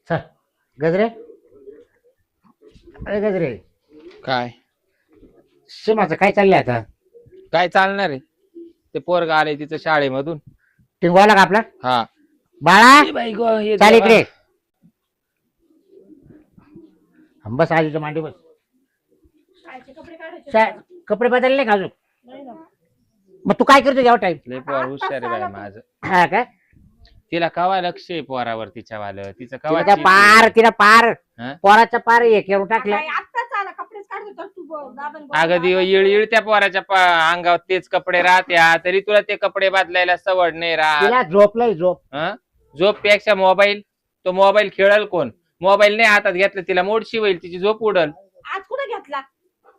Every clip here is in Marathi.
चल गजरे. अरे गजरे, काय सीमाचं काय चाललंय आता? काय चालणार आहे? ते पोरग आले तिचं शाळेमधून. टिंगवाला का आपला हा बाळा? ए बाई गं, हे चाल देवा. इकडे. बस आजीच्या मांडी बस. कपडे बदलले का अजून? मग तू काय करतो जेव्हा टाइम? लय पोर हुशार आहे बाई माझं. हा का? तिला कवा लक्ष आहे पोरावर तिच्या वालं तिचं तिला कवा त्या पार तिला पार हा? पोराचा पार हे करून टाकलं. अगं दिव येळ त्या पोराच्या अंगावर तेच कपडे राहत्या तरी तुला ते कपडे बदलायला सवड नाही राहत. तिला झोपलंय झोप. हं? झोप पेक्षा मोबाईल. तो मोबाईल खेळल कोण? मोबाईल नाही हातात घेतला तिला मोडशी होईल, तिची झोप उडल. आज कुठे घेतला?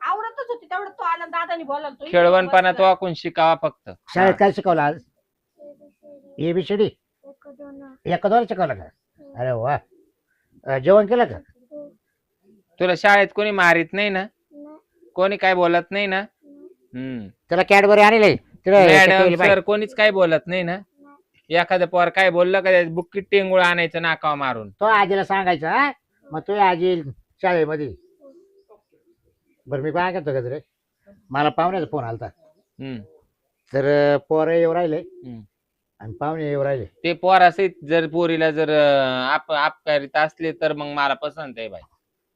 आवडतच होती तेवढं तो आला दादानी बोलावलं तो खेळवणपणा तो आपण शिकावा फक्त. शाळेत काय शिकवलं आज? एबीसीडी एक दोन शिकवलं का? अरे वा. जेवण केलं का? तुला शाळेत कोणी मारित नाही ना? कोणी काय बोलत नाही ना? त्याला कॅडबरी आणले मॅडम सर कोणीच काय बोलत नाही ना? एखादं पोर काय बोललं का बुक्कीत टेंगुळ आणायचं नाकावर मारून. तो आजीला सांगायचा. हा? मग तो आजी शाळेमध्ये. बरं मी काय करतो गजरे, मला पाहुण्याचा फोन आलता. तर पोरं येऊ राहिले आणि पाहुणे येऊ राहिले. ते पोरासहित जर पोरीला जर आपकारित असले तर मग मला पसंत आहे बाई.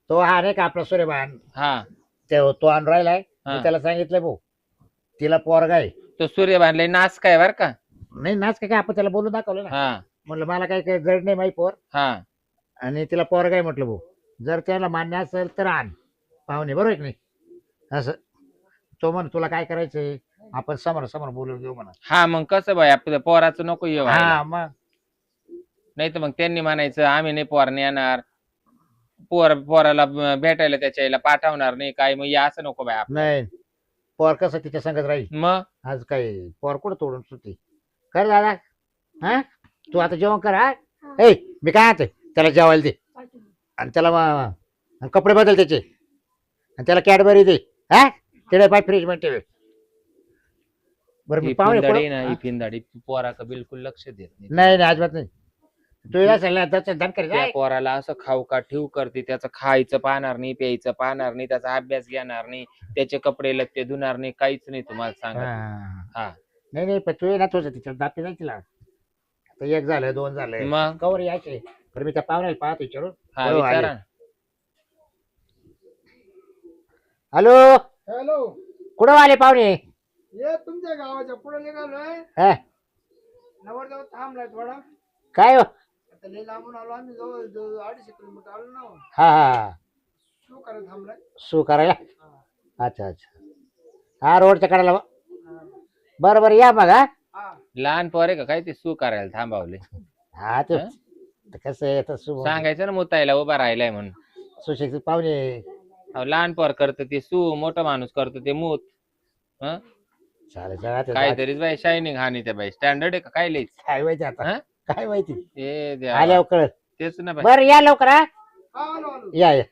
तो हा नाही का आपला सूर्यबान, हा तो आणून राहिलाय. हा. मी त्याला सांगितलं भाऊ तिला पोरगा आहे. तो सूर्य बांधले नाच काय बर का? नाही नाच काय आपण त्याला बोलून दाखवलं ना. हा म्हटलं मला काही काही जड नाही माही पोर हा आणि तिला पोरगा आहे म्हटलं भाऊ. जर त्याला मान्य असेल तर आण पाहुणे, बरोबर आहे की नाही? असं तो म्हण तुला काय करायचंय आपण समोर समोर बोलून घेऊ म्हणा. हा मग कसं बाई आपल्या पोराचं नको येऊ. हा मग नाही तर मग त्यांनी म्हणायचं आम्ही नाही पोराने येणार, पोराला भेटायला त्याच्या याला पाठवणार नाही काय, मग या असं नको बाई आपण. नाही पोर कसं तिच्या संगत राहील. मग आज काय पोर कुठं तोडून सुटते कर दादा. हा तू आता जेवण कर. हा ए मी काय आणते त्याला जेवायला दे आणि त्याला कपडे बदल त्याचे आणि त्याला कॅडबरी दे. हा तिकडे पाय फ्रीज मध्ये ठेवे. बरं मी पाहुणे ना ही फिंदाडी पोरा का बिलकुल लक्ष देत नाही. नाही नाही अजिबात नाही. तू या धनकर त्या पोराला असं खाऊ का ठेवू करते, त्याचं खायचं पाहणार नाही, प्यायचं पाहणार नाही, त्याचा अभ्यास घेणार नाही, त्याचे कपडे लत्ते धुणार नाही, काहीच नाही तुम्हाला सांगा. हा नाही नाही पण तू ये ना तुझं तिच्या दापी नाही तिला. आता एक झालं दोन झालं मग कवर यायचे. बरं मी त्या पाहुण्याला पाहतो विचारून. हा विचारा. हॅलो हॅलो, कुठं आले पाहुणे? ये तुमच्या गावाच्या पुढे निघालोय. हा नवरदेव थांबलाय थोडा. काय हो? आता लई लांबून आलो आम्ही, जवळ 250 किलोमीटर आलो ना. हा हा शो करायला थांबलाय. सू करायला. अच्छा अच्छा हा रोडच्या कडेला. बरं बरं या मग. हा हा लहान पोर आहे का काय ते सू करायला थांबवले? हा ते कसं आहे आता सांगायचं ना मुतायला उभा राहिलाय म्हणून. सुशिक्षित पाहुणे. अहो, लहान पोर करतं ते सू, मोठा माणूस करतो ते मूत. हं? चालेल चालेल काहीतरीच बाई शायनिंग हानी त्या बाई स्टँडर्ड आहे का काय लिहिच? काय माहिती आता. हा? काय माहिती ए देवा. आल्यावर कळत. तेच ना बाई. बरं या लवकर. हा हा, आलो आलो. या या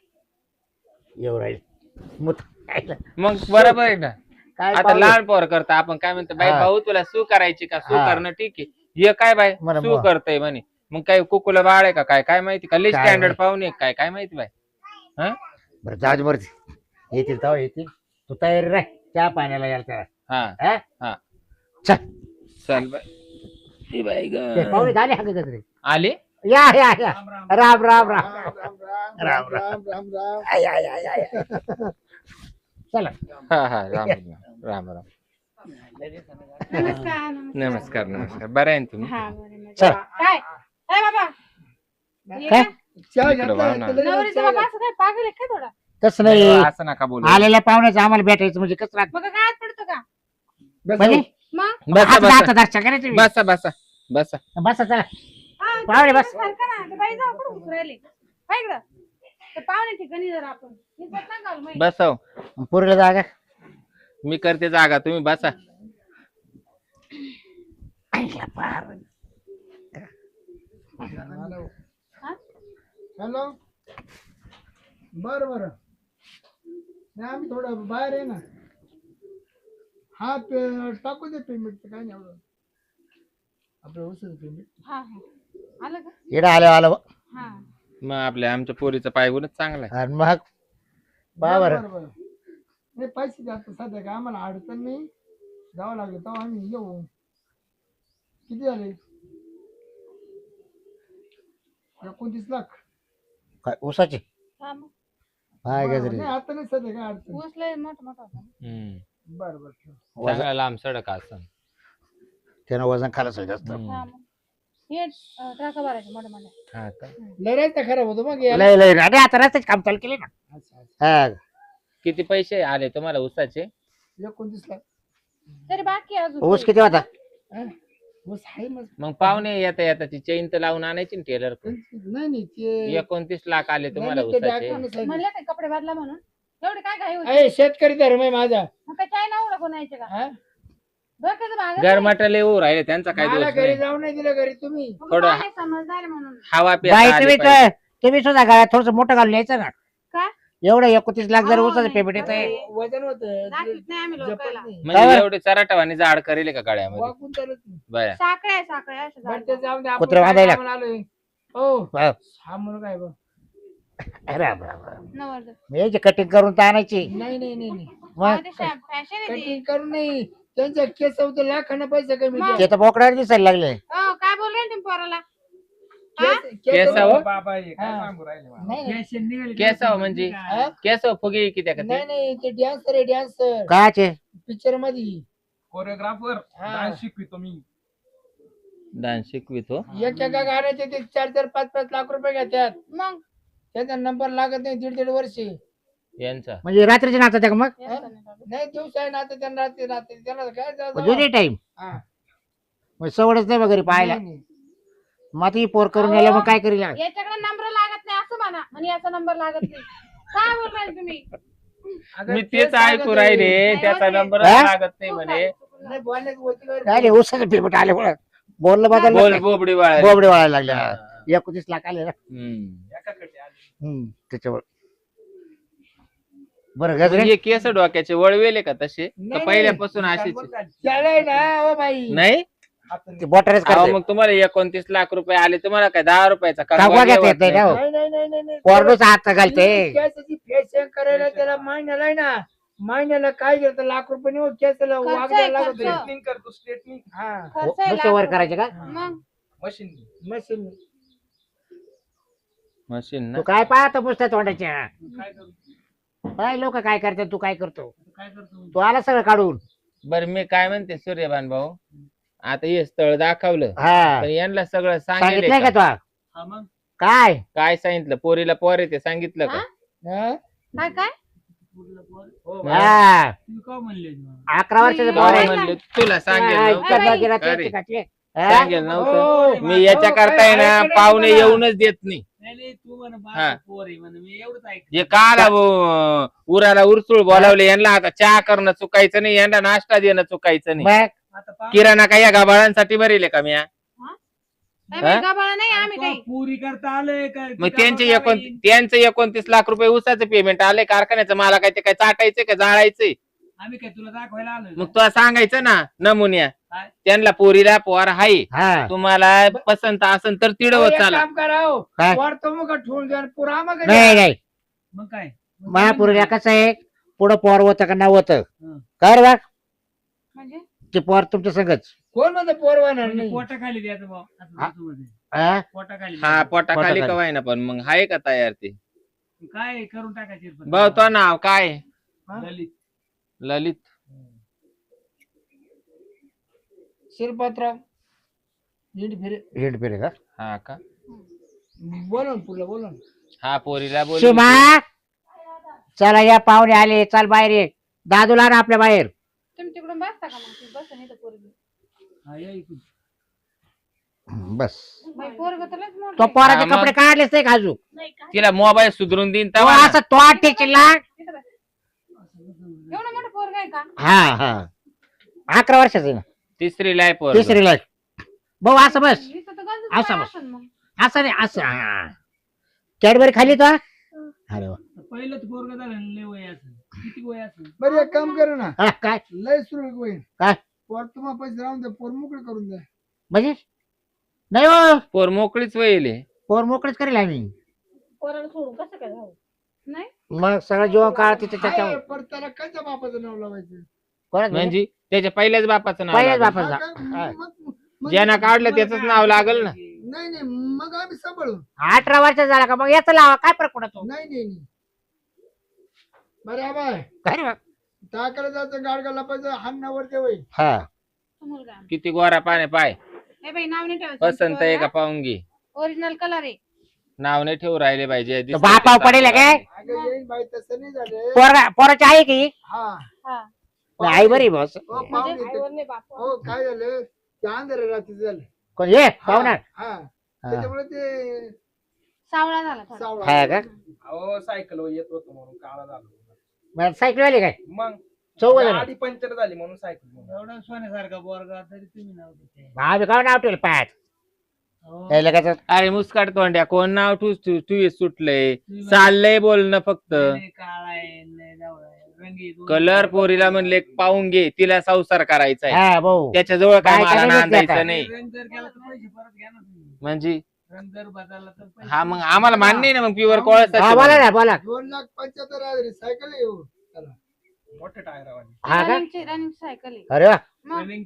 येऊ राहील मुत. मग बरोबर आहे ना. काय आता पाहुणे? लहान पोर करता आपण काय म्हणतो बाई हा. भाऊ तुला सू करायची का? सू हा. करणं ठीक आहे. हे काय बाई म्हणा सू मग. करतय म्हणे. मग काय कुकुला बाळ आहे का काय काय माहिती का? लई काय स्टँडर्ड माहिती? पाहुणे काय काय माहिती बाई. हा बरं जाऊ बरं येतील तेव्हा येतील. तू तयारी राह चहा पाण्याला यायला त्याला. हा हा हा चल चल बाई. ए बाई ते ग पाहुणे झाले हा गजरे. आले. या या या राम राम राम राम राम राम राम राम राम. या या या या चला. हा हा राम राम राम राम. नमस्कार नमस्कार नमस्कार. बरं आहे ना तुम्ही? हा बरं चल. काय काय बाबा हे काय? काय? चहा इकडं घेतला, वाह ना. इकडे नवरीचा चहा बाबा असं काय पागल आहे काय थोडा? तसं नाही असं नका बोलू. आलेल्या पाहुण्याचं आम्हाला भेटायचं म्हणजे कसं राहत मग काय पडतो का? घेतला. म्हणजे मग बसा हात बसा दाखवा, दर्शन करायचं मी. बसा बसा बसा. बसा चला. हा, पाहुणे बस. सारखं ना ते बाई जाऊ कुठं उतरायले काय इकडं ते पाहुणे ठिकाणी जर आपण इज्जत नाही घालू माहिती. बसव. पुरीला जागा. मी करते जागा तुम्ही बसा. हॅलो हा? हॅलो. बरं बरं. नाही आम्ही थोडं बाहेर आहे ना. हा टाकू दे पेमेंट, काय नाही एवढं. आपलं उचल पेमेंट. हा हा आलं का? इकडे आलं आलं. हा मग आमच्या पोरीचा पायगुणच चांगला आहे. आणि मग पहा बरं. बरं. नाही पैसे जास्त सध्या काय आम्हाला अडचण नाही, जावं लागलं तेव्हा आम्ही येऊ. किती झाले? 29 लाख. काय ऊसाचे हा मग. काय गजरे नाही आता नाही सध्या काय अडचण. ऊस लय मोठा मोठा होता ना. हम्म. बरं बरं ठेव. चांगला लांब सडक असं. त्यानं वजन खाल्लं असेल जास्त. हा मग. हे टाका भरायचे मोठे मोठे. हा का? लय रस्ता खराब होतो मग याला. लय लय अरे आता रस्त्याचे काम चालू केले ना. अच्छा, अच्छा. हा. किती पैसे आले तुम्हाला उसाचे? 29 लाख. तरी बाकी आहे अजून. ऊस किती होता? हा? ऊस आहे मग. मग पाहुणे येता येता ती चेन तर लावून आणायची ना टेलर नाही नाही ते 29 लाख आले तुम्हाला नाही, नाही, ते उसाचे. डॉक्टरने सांगितलं. म्हणलं ते कपडे बदला म्हणून. एवढे काय घाई होती? अय, शेतकरी धर्म आहे माझा. मग काय चाय नाव लागून यायचे का? हा? डोक्याचं भागत गरमाटले येऊ राहिले त्यांचा काय मला दोष घरी नाही. जाऊ नाही दिलं घरी तुम्ही. नाही. थोडं पाहुणे समजदार आहे म्हणून. हवा बाई पेता आली तुम्ही पाहिजे. तुम्ही सुद्धा घरात थोडस मोठं घालून यायचं ना. काय? एवढं 29 लाख जर हो, ऊसाचं नाही. पेमेंट येतंय. वजन होत दाखवीत नाही आम्ही लोकांना. म्हणजे एवढे चराटवानी झाड करेल का गाड्यामध्ये वाकून चालत नाही. बाया? साखळ्या साखळ्या अशा बरं, झाडं. ते जाऊन दे, आपण कुत्रे काय बांधायला. कामाला आलोय. हो हा. हा म्हणून काय बा. राम राम राम. नवरदेव. मी याची कटिंग करून तर आणायची. नाही नाही नाही नाही मग फॅशन आहे ती. कटिंग करून नाही, त्यांच्या केस होतं लाखांना पैसे कमी द्या. ते तर बोकडावर दिसायला लागले. हो काय बोल रहे तुम्ही पोराला? केसाव? नाही, नाही. केसाव म्हणजे हा? केसाव फुगे किती का नाही नाही ते डॅन्सर आहे डॅन्सर काचे पिक्चर मध्ये. कोरिओग्राफर हा. डान्स शिकवितो मी. डान्स शिकवितो. एका गाण्याचे ते 4-4, 5-5 लाख रुपये घेतात. मग त्यांचा नंबर लागत नाही 1.5 वर्ष. यांचा म्हणजे रात्रीचे नाचत आहे का मग? येतं नाही बाबा. नाही दिवस आहे ना आता त्यांना रात्री रात्री त्यांना काय जुने टाइम सवडच नाही वगैरे पाहायला. मग आता ही पोर करून यायला मग काय करील? याच्याकडे नंबर लागत नाही असं म्हणा आणि याचा नंबर लागत नाही. काय बोल रहे तुम्ही? मी तेच ऐकू राहिले त्याचा नंबर हा? लागत नाही म्हणे. काय रे ऊसाचं पेमेंट आले म्हणून बोललं बदल बोल बोबडी वाळा. बोबडे वाळायला लागले. 29 लाख आले ना. एकाकडे आले. त्याच्यावर बरं गजरे म्हणजे केस डोक्याचे वळवेले का तसे का पहिल्यापासून असेच ना ओ बाई. नाही? ते बोटारेच अहो, करते. मग तुम्हाला 29 लाख रुपये आले तुम्हाला काय 10 रुपयाचा कागवा कागवा घेता घ्यावा येत नाही ना हो. नाही नाही नाही नाही नाही. कोरडूच हात घालते. केसाची फेशियल करायला त्याला महिन्याला आहे ना, महिन्याला काय घेतं लाख रुपये नाही हो, केसाला खर्च वाग आहे, द्यायला लागत खर्च. आहे. स्ट्रेटनिंग करतो स्ट्रेटनिंग हा खर्च आहे नुसतं वर लाख करायचे का? रुपये. मग मशीन. मशीन. मशीन ना. तू काय पाहतो पुसत्या तोंडाच्या? काय करू? काय लोक काय करतात तू काय करतो? काय करतो? तू आला सगळं काढून. बरं मी काय म्हणते सूर्यभान भाऊ, आता हे स्थळ दाखवलं हा पण यांना सगळं सांगितलंय का सांगितलं तू? हा मग काय काय सांगितलं? पोरीला पोर आहे ते सांगितलं का? हा? काय काय? हो हा तुम्ही का म्हणले मग? 11 वर्षाचं भाऊ पोर आहे. म्हणले तुला सांगेल हा, नव्हतं. इतका दागिना अरे. ते काटले. हा? सांगेल नव्हतं. हो, मी याच्या करता आहे ना पाहुणे येऊनच देत नाही. नाही नाही तू म्हण हा. बाळ पोर आहे म्हण मी एवढंच ऐक. जे काला उराला उरसूळ बोलावले यांना आता चहा करणं चुकायचं नाही, यांना नाश्ता देणं चुकायचं नाही. मग आता पहा, किराणा काही या गाभाळांसाठी भरेले का मी? नाही बाई, गबाळा नाही आम्ही काही. पुरी करता आलंय का? मग त्यांचे 29 लाख रुपये उसाचं पेमेंट आले कारखान्याचं. मला काय ते काय चाटायचंय का जाळायचंय? आम्ही काय तुला दाखवायला आलोय मग का? तुला सांगायचं ना नमुन्या काय? त्यांना पोरीला पोर हाय, हा तुम्हाला पसंत असन तर तिडवत एक चाला. काम करा हो, काय? वाढतो मग ठेवून द्या पुरा मग नाही नाही मग काय? महापुरीला कसं आहे पुढं पोर होतं का नव्हतं हं. कर बा म्हणजे ते पोर तुमच्या संगच. कोण म्हणतो पोरवाना म्हणजे नाही. पोटाखाली द्यायचं भाऊ हा. असं मध्ये. हा? पोटाखाली हा द्यायचं. पोटाखाली पोटाखाली. कवाय ना पण मग हाय का तयार ते? काय करून टाकायचे भाऊ तो नाव काय? ललित. ललित. शिरपात्राव नीट फिरे हिंड फिरे का? हा का? बोला ना पुढला बोला ना. हा पोरीला बोल. शिमा चला या पाहुणे आले चल बाहेर ये. दादूला ना आपल्या बाहेर. तुम्ही तिकडून बसता का मग? बस नाही तर पोरगी. हा, या इकडून. बस बाई, पोरगं तर लयच मोठं तो आहे. पोराचे हा, मग. कपडे काढलेच नाही का अजून? तिला मोबाईल सुधरून देईन तो तेव्हा. असं तो टेकला. इथं बस. एवढं मोठं पोरग आहे का? हा हा 11 वर्षाचं आहे ना. तिसरीला आहे पोरगं. तिसरी लाख भाऊ असं बस. इथं तर गंजच असं वय बस. असेल मग. असं नाही असं हा कॅडबरी खाली तो. अरे वा. पहिलं तर पोरग झालं ना, लय वय असेल. किती वय असेल? बरं एक काम करा ना, हा, काय लय सुरू होईल. काय पोर तुम्हाला पैसे राहून द्या, पोर मोकळे करून द्या. म्हणजे नाही हो पोर मोकळीच वयले. पोर मोकळीच करेल आम्ही. पोराला सोडून कसं काय जाऊ नाही मग सगळं जेवण काळ तिथे त्याच्यावर पण त्याला कायच्या बापाचं नाव लावायचं कोणाचं म्हणजे म्हणजे त्याच्या पहिल्याच बापाचं नाव पहिल्याच लागेल. बापाचं. हा का? हा. मग ज्यांना काढलं त्याच नाव लागेल ना. नाही नाही मग आम्ही सांभाळू 18 वर्ष झाला का मग याचं लावा काय फरक पडतो नाही नाही नाही बरं बाय काय रे बा? टाकायला जायचं गाडगा लपायचं हाणण्यावर ते होईल हा तो मुलगा किती गोरा पाने पाय ए बाई नाव नाही ठेवायचं पसंत आहे का पाहून घे. ओरिजिनल कलर आहे नाव नाही ठेवू राहिले पाहिजे तो बापाव पडेल काय अगं येईन बाई तसं नाही झालं पोराची आहे की हा हा नाही, आई बरी बस हो म्हणजे पाहुणे आईवर नाही बाप हो काय झालं ते अंधार रात्री झालं कोण ये पाहुणार हा त्याच्यामुळे ते सावळा झाला थोडा. सावळा हा का अहो सायकल येत होतो म्हणून काळा झालो मग सायकल वाले काय मग चौघ जण गाडी पंक्चर झाली म्हणून सायकल एवढा सोन्यासारखा बोरगा तरी तुम्ही नाव देते आम्ही काय नाव ठेवलं पाच अहो, हे लगाच अरे मुस्काट तोंड्या कोण नाव तू सुटलंय चाललंय बोलणं फक्त लय काळा आहे लय जावळा आहे, रंगीत कलर पोरीला म्हणले पाहून घे तिला संसार करायचा आहे हा भाऊ त्याच्याजवळ काय काय मला करायचं नांदायचं आता? नाही रंग जर गेला तर पैसे परत घ्या ना तुम्ही म्हणजे रंग जर बदलला तर पैसे हा मग आम्हाला मान्य आहे ना मग प्युअर हा बोला कोळसा ना बोला 2,75,000 सायकल येऊ त्याला मोठे टायर वाली हा का रनिंग सायकल आहे अरे वा मग रनिंग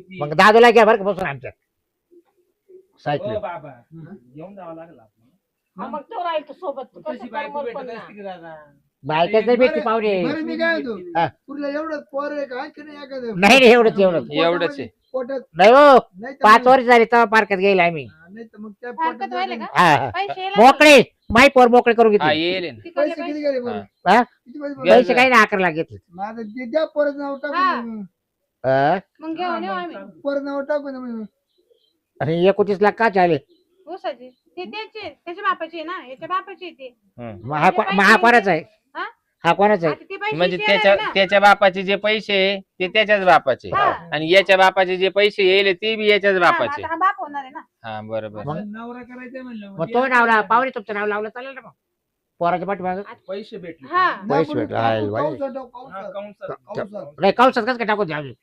ती मग दादूला घ्या बरं का बसून आमच्या हो सायकल बाबा घेऊन जावं लागलं आपल्याला हा, मग तो राहील तो सोबत कशी बायको भेटत असते की दादा बायकाच नाही भेटती पाहुणे बरं मी काय होतो हा. पुढलं एवढंच पोर आहे का की नाही एखादं नाही रे एवढंच एवढंच आहे पोटात नाही हो नाही तर 5 मग- वर्ष झाली तेव्हा पार्कात गेला आम्ही हा, नाही तर मग त्या फारकत पोटात व्हायला का हा हा. पैसे यायला मोकळे माई पोर मोकळे करून हा घेतले येईल ना. तिकडले पैसे किती पैसे गेले बरं हा? किती पैसे गेले. पैसे काही नाही 11 लाख घेतले माझं ते द्या परत नाव हा. टाकून हा? मग घेऊन येऊ आम्ही परत नाव टाकून मग. आणि 29 लाख का झाले ऊसाचे ते त्याचे त्याच्या बापाचे आहे ना याच्या बापाचे आहे ते हं. मग हा कोणाचा आहे हा? हा कोणाचा आहे आता ते पैसे म्हणजे येणार आहे ना. त्याच्या बापाचे जे पैसे आहे, ते त्याच्याच बापाचे हा. आणि याच्या बापाचे जे पैसे येईल ते बी याच्याच हा, बापाचे आता हा बाप होणार आहे ना हा बरोबर मग? नवरा करायचं म्हणलं मग तो नावला पाहुणे तुमचं नाव लावलं चालेल ना मग पोराच्या पाठीमाग पैसे भेटले हा पैसे भेटले, हाय, बाई. कंसात टाक, हा, कंसात. कंसात. कंसात. नाही कौसात कसं काय टाकून द्यावी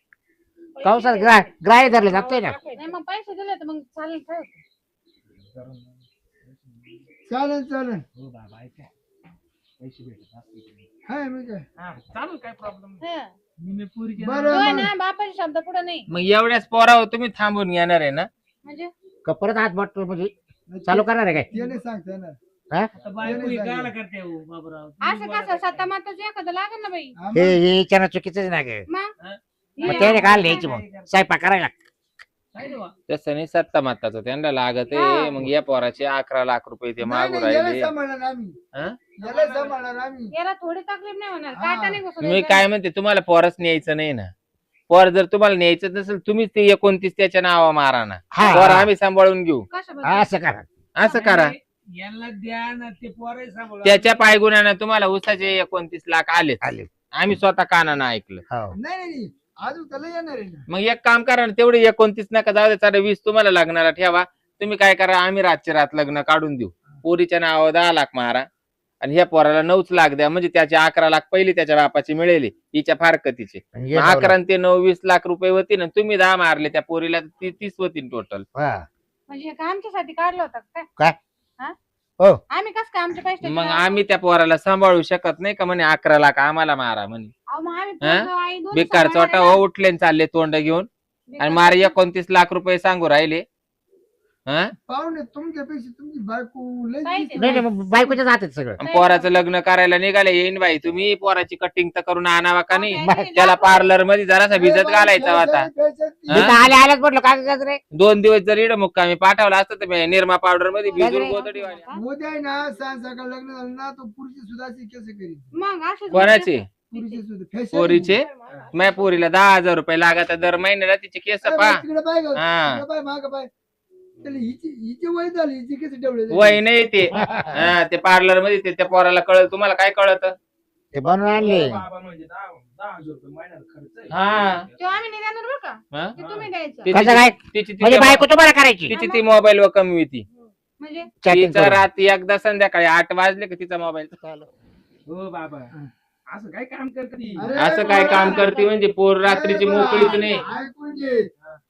कौसात ग्राय धरले जातोय ना नाही मग पैसे दिले तर मग चालेल ठेव. चालेल चालेल हो बाबा ऐका पैसे भेटत असतील. हाय मी काय हा चालेल काय प्रॉब्लेम हा. निम्मे पुरीचे बरं. होय ना बापाचे शब्द पुढे नाही मग एवढ्याच पोरावर तुम्ही थांबून घेणार आहे ना म्हणजे का परत हात बट म्हणजे चालू करणार आहे काय ते नाही सांगता येणार आता बायको ही गाला करते हो बाबूराव असं कसं सत्ता माताचं एखादं लागेल ना बाई हा, हे मग. हे विचारणं चुकीचंच ना ग मग मग त्याने काल न्यायची मग स्वयंपाक करायला काय देवा तसं नाही सत्ता माताचं त्यांना लागत आहे हा. मग या पोराचे 11 लाख रुपये ते नाही, मागू नाही, याला राहिले सांभाळणार आम्ही हा? याला सांभाळणार आम्ही याला थोडी तकलीफ नाही होणार हा. काटा नाही घुसून मी द्यायचा. काय म्हणते तुम्हाला पोरच न्यायचं नाही ना पोर जर तुम्हाला न्यायचं नसेल तुम्हीच ते 29 त्याच्या नावा मारा ना हा पोर आम्ही सांभाळून घेऊ कशाबद्दल? हा, असं करा असं करा यांना द्या ना ते पोरही सांभाळा त्याच्या पायगुणानं तुम्हाला उसाचे 29 लाख आले आले आम्ही स्वतः कानानं ऐकलं हो नाही नाही नाही. अजून त्याला येणार आहे ना मग एक काम करा ना तेवढे 29 नका जाऊ दे चालेल 20 तुम्हाला लग्नाला ठेवा तुम्ही काय करा आम्ही रातचे रात लग्न काढून देऊ पोरीच्या नावावर 10 लाख मारा आणि ह्या पोराला 9 लाख द्या म्हणजे त्याचे 11 लाख पहिले त्याच्या बापाची मिळेल हिच्या फारकतीचे आणि ये 11 जाऊ आणि ते 9 20 लाख रुपये होती ना तुम्ही 10 मारले त्या पोरीला 30 होतील टोटल हा. म्हणजे हे का आमच्यासाठी काढलं होतं का काय काय? हा? हो. आम्ही कस काय आमच्या पैसे मग आम्ही त्या पोराला सांभाळू शकत नाही का म्हणे 11 लाख आम्हाला मारा म्हणे मग आम्ही हा? पोरं, आई दोन्ही बेकार सांभाळणार चोटा आहे ना. हो उठले आणि चालले तोंड घेऊन आणि बेकार मारे चोटा. 29 लाख रुपये सांगू राहिले हा पाहुणे तुमच्यापेक्षा तुमची बायको लय पाहिजे. दिसते. नाही नाही मग बायकोच्याच हातात सगळं आणि पोराचं लग्न करायला निघाले येईन बाई तुम्ही पोराची कटिंग तर करून आणावा का नाही अहो, त्याची त्याला लाख पार्लर मध्ये जरासा भिजत घालायचा होता मी तर आले आल्याच म्हटलं काय करायचं रे 2 दिवस जर इड मुक्कामी पाठवला असतं तर मी निरमा पावडर मध्ये भिजून गजरे. गोदडी वाली. उद्या आहे ना सांग सकाळ लग्न झालं ना तो पुरुषी सुद्धा अशी केस करीत मग असेच कोणाचे पुरुषी सुद्धा fashion. पोरीचे माझ्या पोरीला 10,000 रुपये लागत दर महिन्याला तिचे केस अरे पा बाई, तिकडे पाय गं, हा. तिकडे पाय मागं पाय त्याला हिची वय झाली हिची केस ठेवले वय नाही ते हा, ते पार्लर मध्ये ते त्या पोराला कळत तुम्हाला काय कळत ते बनवून आणले हो बाबा म्हणजे 10,000 रुपये महिन्याला खर्च आहे. हा तो आम्ही नाही देणार बरं का हा? ते तुम्ही द्यायचं तिची- कसं काय तिची- म्हणजे तिची बायको तुम्हाला करायची तिची ती मोबाईल वर कमी होती म्हणजे Chatting तिचा करून. रात्री एकदा संध्याकाळी 8 वाजले की तिचा मोबाईल हो बाबा असं काय काम करते अरे, असं काय काम करते म्हणजे पोर रात्रीची मोकळीच नाही. ऐकून घे.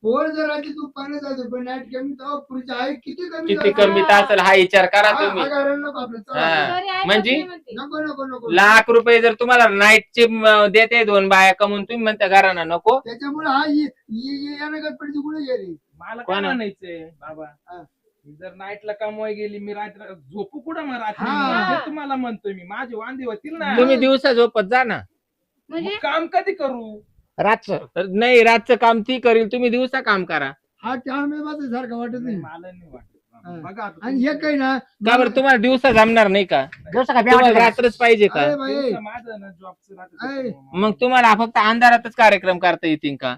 पोर जर आधी तू 50,000 रुपये नाईट कमी तर पुढची आई किती कमी किती जाते? कमी तासल हा विचार करा हा, तुम्ही. हा कारण नको आपलं, चला. हा. घरी ऐकत म्हणजे? नाही म्हणते. नको नको नको लाख रुपये जर तुम्हाला नाईटचे देते 2 बाया कमवून, तुम्ही म्हणता घराना नको. त्याच्यामुळे हा येणं गणपतीची कुठे गेली मला काय कोण? म्हणायचंय बाबा हा. मी जर नाईटला कमवाय गेली मी रात्र झोपू कुठं मग रात्री हा. हे तुम्हाला म्हणतोय मी माझे वांदे होतील ना तुम्ही दिवसा झोपत जा ना. म्हणजे मग काम कधी करू रातचं तर नाही, रातचं काम ती करील, तुम्ही दिवसा काम करा. हा त्यामुळे माझं सारखं वाटत नाही मला नाही वाटत हा. बघा आता आणि हे काही ना का बरं तुम्हाला दिवसा जमणार नाही का? दिवसा काय तुम्हाला बेवाट रात्रच पाहिजे का? अरे बाई दिवसा माझं ना जॉबचं ऐ. राहतं मग तुम्हाला फक्त अंधारातच कार्यक्रम करता येतील का?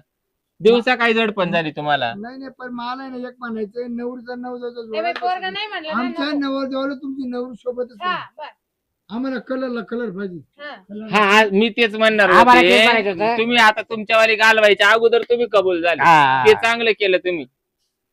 दिवसा काय जडपण झाली तुम्हाला? नाही नाही पण मला आहे ना एक म्हणायचं नवरीचा ए बाई, नवजाचा पोरगं नाही म्हणलं ना, आमच्या नको. नवरदेवाला तुमची नवरी सोबतच हा, नाही. बरं. आम्हाला कलर पाहिजे हा. हा मी तेच म्हणणार आम्हाला तेच होते. म्हणायचं होतं. तुम्ही आता तुमच्यावाली घालवायच्या अगोदर तुम्ही कबूल झाले, हा. ते चांगलं केलं तुम्ही.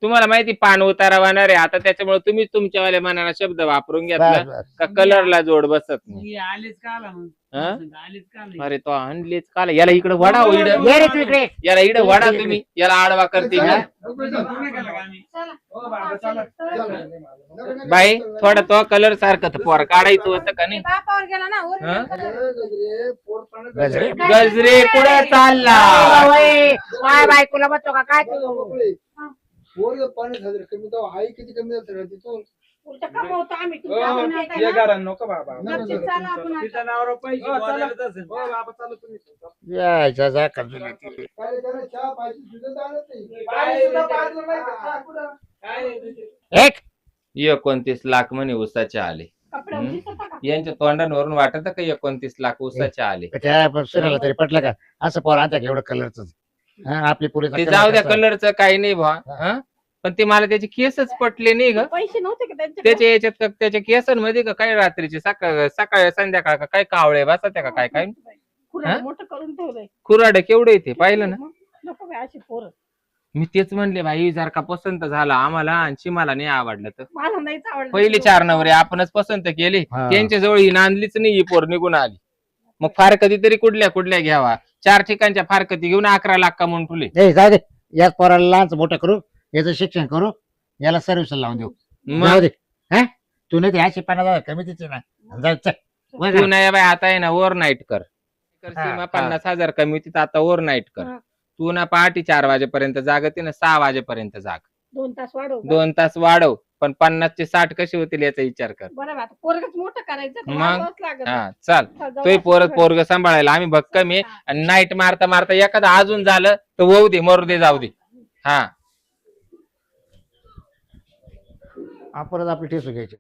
तुम्हाला माहिती पान उतारा वाहणार आहे आता, त्याच्यामुळे तुम्ही तुमच्यावाल्या मनाला शब्द वापरून घेतला बस, बस. का कलरला जोड बसत मग नाही. हे आलेच का आला मग हा? आलेच का आले अरे तो आणलीच काल, याला इकडे वडा हो, इकडं ये रे तू इकडे. याला इकडे वडा तुम्ही, याला आडवा करते मी. चला. पूर्ण केला का आम्ही? चला. हो बाबा चला चला. बाई थोडा तो कलर सारखं पोर काढायचं होतं का ते नाही? बापावर गेला ना हा? original color. गजरे, पोरपानं गजरे? गजरे कुठे चालला? ओय, काय बायकोला म्हणतो का काय तू? बघले. पोर जर 50,000 कमी तर आई किती कमी जात राहते तो उलटं कमवतो आम्ही हो, तुमच्या आपण नाही ये काय ना? घरात नको बाबा गपचीप चला आपण आता. तिच्या नावावर पैसे हो, चला. बोलायलाच असेल. हो बाबा चला तुम्ही यायचा जा कजून. काय त्याला चहा पाहिजे सुद्धा जाणत नाही पाणी सुद्धा पाजलं नाही का? चहा कुठं? काय नाही तुझे. एक 29 लाख म्हणे उसाचे आले. कपड्यावर दिसतं का? यांच्या तोंडांवरून वाटत का 29 लाख उसाचे आले? त्या सुनाला तरी पटलं का असं पोर आणता का एवढं कलरच आपली पुरी ते जाऊ द्या, कलरचं काही नाही भा. हा? पण ते मला त्याचे केसच पटले नाही ग. पैसे नव्हते का त्यांच्याकडे? त्याच्या याच्यात का त्याच्या केसांमध्ये का काय रात्रीचे सकाळ संध्याकाळ का काय कावळे बसत्या का काय काय खुराड हा? मोठं करून ठेवलंय. कुराड केवढे येते पाहिलं ना? नको बाई अशी पोरं. मी तेच म्हणले भाई, जर का पसंत झाला आम्हाला आणि शिमाला नाही आवडलं तर मला नाहीच आवडलं. पहिले 4 नवरे आपणच पसंत केले, हा. त्यांच्या जवळ ही नांदलीच नाही, ही पोर निघून आली. मग फार कधीतरी कुठल्या घ्यावा. 4 ठिकाणच्या फारकती घेऊन 11 लाख कमवून ठेवले. ए जाऊ दे, याच पोराला लहानच मोठं करू, याचं शिक्षण करू, याला सर्व्हिस लावून देऊ. मग जाऊ दे. हा तू नाही ते 50,000 कमी तिचे ना जाऊ चल. वर तू जा. नाही बाई, आता आहे ना ओव्हर नाईट कर. हा, सीमा हा. 50,000 कमी होती तर आता ओव्हर नाईट कर. हा. तू ना पहाटे 4 वाजेपर्यंत जागते ना 6 वाजेपर्यंत जाग. 2 तास वाढव. 2 तास वाढव, पण 50 चे 60 कसे होतील याचा विचार कर. बरं आता पोरगच मोठं करायचं तर मग? वाढवावंच लागेल. हा चाल, चल, जाऊ तोही आपण. पोरग सांभाळायला आम्ही भक्कम आहे. आणि नाईट मारता मारता एखादा अजून झालं तर होऊ दे, मरू दे, जाऊ दे. हा आपणच आपली ठेसू घ्यायची.